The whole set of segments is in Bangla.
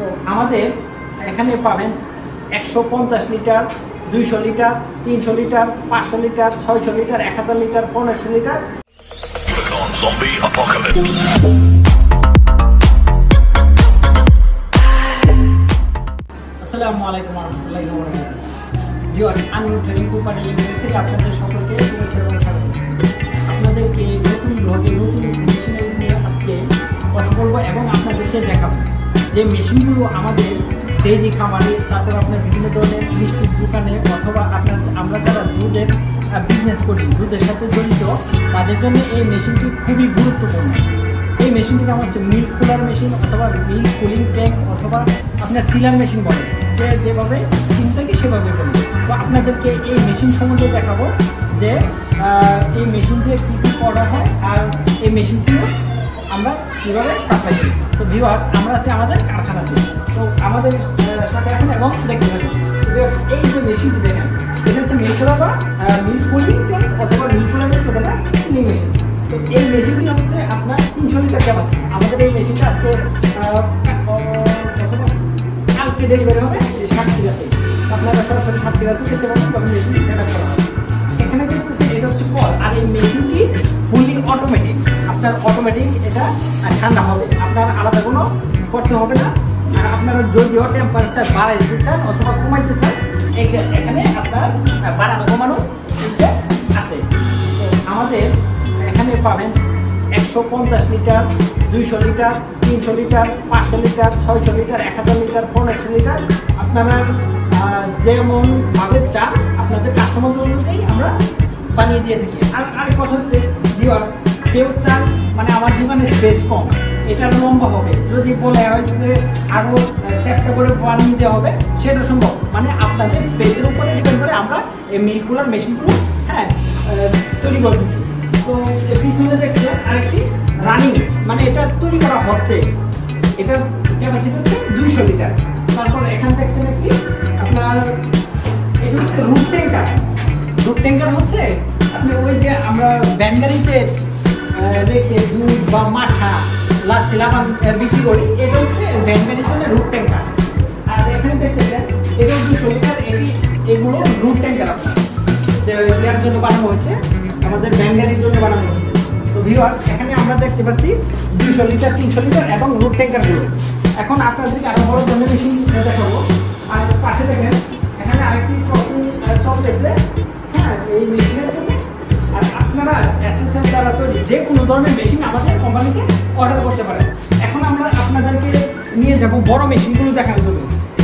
তো আমাদের এখানে পাবেন 150 litre, 200 litre, 300 litre, 500 litre, 600 litre, 1000 litre, 1500 litre. Zombie apocalypse. আসসালামু আলাইকুম ওয়া রাহমাতুল্লাহি ওয়া বারাকাতুহু। ভিউয়ার্স, আনু ট্রেডিং কোম্পানি লিমিটেড থেকে আপনাদের সকলকে শুভেচ্ছা এবং স্বাগত। আপনাদেরকে নতুন ব্লগে নতুন মেশিনারিজ নিয়ে আজকে কথা বলবো এবং আপনাদেরকে দেখাবো যে মেশিনগুলো আমাদের ডেইরি খামারে, তারপর আপনার বিভিন্ন ধরনের মিষ্টির দোকানে অথবা আমরা যারা দুধের বিজনেস করি, দুধের সাথে জড়িত, তাদের জন্য এই মেশিনটি খুবই গুরুত্বপূর্ণ। এই মেশিনটির নাম হচ্ছে মিল্ক কুলার মেশিন অথবা মিল্ক কুলিং ট্যাঙ্ক অথবা আপনার চিলার মেশিন বলে, যেভাবে চিন্তাকে সেভাবে বলি। তো আপনাদেরকে এই মেশিন সম্বন্ধে দেখাবো যে এই মেশিন দিয়ে কী কী করা হয় আর এই মেশিনটিও আমরা কীভাবে সাপ্লাই করি। তো ভিউয়ার্স, আমরা আছি আমাদের কারখানাতে। তো আমাদের সাথে আসুন এবং দেখতে পাবেন এই যে মেশিনটি দেখেন, এটা হচ্ছে মিল্ক কুলার বা মিল্ক কুলিং ট্যাঙ্ক অথবা মিল্ক কুলার মেশিন অথবা চিলিং মেশিন। তো এই মেশিনটি হচ্ছে আপনার 300 লিটার ক্যাপাসিটি। আমাদের এই মেশিনটা আজকে কালকে ডেলিভারি হবে সাতক্ষীরাতে। আপনারা সরাসরি সাতক্ষীরাতে যেতে পারবেন, তখন মেশিনটি সেট আপ করা হবে। এখানে দেখতেছেন এটা হচ্ছে কল, আর এই মেশিনটি ফুলি অটোমেটিক। আপনার অটোমেটিক এটা ঠান্ডা হবে, আপনার আলাদা কোনো করতে হবে না। আর আপনারা যদিও টেম্পারেচার বাড়াইতে চান অথবা কমাইতে চান, এখানে আপনার বাড়ানো কমানো সিস্টেম আছে। তো আমাদের এখানে পাবেন 150 litre, 200 litre, 300 litre, 500 litre, 600 litre, 1000 litre, 1500 litre. আপনারা যেমনভাবে চান আপনাদের কাস্টমার অনুযায়ী আমরা বানিয়ে দিয়ে থাকি। আর আরেক কথা হচ্ছে ভিউয়ার্স, কেউ চান মানে আমার দোকানে স্পেস কম, এটা লম্বা হবে, যদি বলে হয় যে আরও চ্যাপ্টা করে বানিয়ে দেওয়া হবে, সেটা সম্ভব। মানে আপনাদের স্পেসের উপরে ডিপেন্ড করে আমরা এই মিল্ক কুলার মেশিনগুলো তৈরি করে দিচ্ছি। তো পিছনে দেখছেন আরেকটি রানিং, মানে এটা তৈরি করা হচ্ছে, এটার ক্যাপাসিটি হচ্ছে 200 লিটার। তারপর এখানে দেখছেন একটি আপনার এটা হচ্ছে রুট ট্যাঙ্কার। রুট ট্যাঙ্কার হচ্ছে আপনি ওই যে আমরা ব্যানগাড়িতে রেখে দুধ বা মাঠা লাচ্ছি লাবান বিক্রি করি, এটা হচ্ছে ব্যানগাড়ির জন্য রুট ট্যাঙ্কার। আর এখানে দেখতেছেন এটা 200 লিটার, এগুলো রুট ট্যাঙ্কার আপনার যে এর জন্য বানানো হয়েছে, আমাদের ব্যানগাড়ির জন্য বানানো হয়েছে। তো ভিউয়ার্স, এখানে আমরা দেখতে পাচ্ছি 200 লিটার, 300 লিটার এবং রুট ট্যাঙ্কারগুলো। এখন আপনাদেরকে আরো বড় ধরনের মেশিন দেখাবো। আর পাশে দেখেন এখানে আরেকটি প্রসেসিং চলতেছে, হ্যাঁ, এই মেশিনের জন্য। আর আপনারা এসএসএম দ্বারা তৈরি যে কোনো ধরনের মেশিন আমাদের কোম্পানিতে অর্ডার করতে পারেন। এখন আমরা আপনাদেরকে নিয়ে যাব বড় মেশিনগুলো দেখানোর জন্য।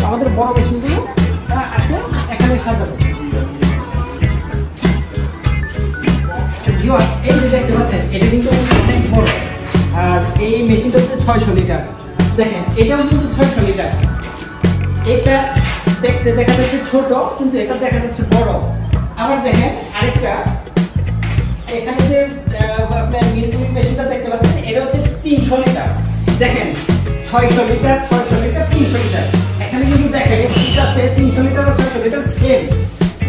আমাদের বড় মেশিনগুলো আছে এখানে সাজানো। এই যে দেখতে পাচ্ছেন এটা কিন্তু অনেক বড়, আর এই মেশিনটা হচ্ছে 600 লিটার। দেখেন এটাও কিন্তু 600 লিটার। এটা দেখতে দেখা যাচ্ছে ছোট, কিন্তু এটা দেখা যাচ্ছে বড়। আবার দেখেন আরেকটা, এখানে যে আপনার মিল্ক মেশিনটা দেখতে পাচ্ছেন, এটা হচ্ছে 300 লিটার। দেখেন 600 লিটার, 600 লিটার, 300 লিটার। এখানে কিন্তু দেখেন এটা আছে 300 লিটার আর 600 লিটার সেম,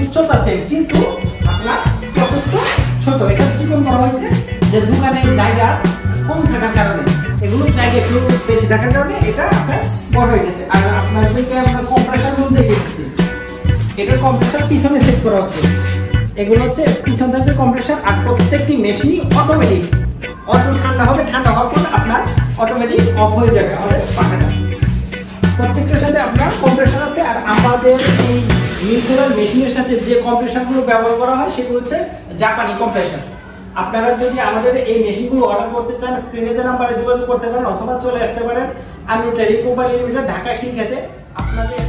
উচ্চতা সেম, কিন্তু আপনার প্রসেসটা ছোট। এটা চিকন করা হয়েছে যে দোকানের জায়গা কম থাকার কারণে, এগুলো জায়গা একটু বেশি থাকার কারণে এটা আপনার বড় হয়ে গেছে। আর আপনাদেরকে আমরা কম্প্রেসার গুলো দেখে দিচ্ছি, এটার কম্প্রেসার পিছনে সেট করা হচ্ছে। এগুলো হচ্ছে পিছন থেকে কম্প্রেসার। আর প্রত্যেকটি মেশিনই অটোমেটিক, অটো ঠান্ডা হবে, ঠান্ডা হওয়ার পর আপনার অটোমেটিক অফ হয়ে যাবে আমাদের পাখাটা। প্রত্যেকটার সাথে আপনার কম্প্রেসার আছে। আর আমাদের এই মিল্ক কুলার মেশিনের সাথে যে কম্প্রেসারগুলো ব্যবহার করা হয় সেগুলো হচ্ছে জাপানি কম্প্রেসার। আপনারা যদি আমাদের এই মেশিনগুলো অর্ডার করতে চান, স্ক্রিনে দেওয়া নাম্বারে যোগাযোগ করতে পারেন অথবা চলে আসতে পারেন আনু ট্রেডিং কোম্পানি লিমিটেড, ঢাকা খিলক্ষেতে। আপনাদের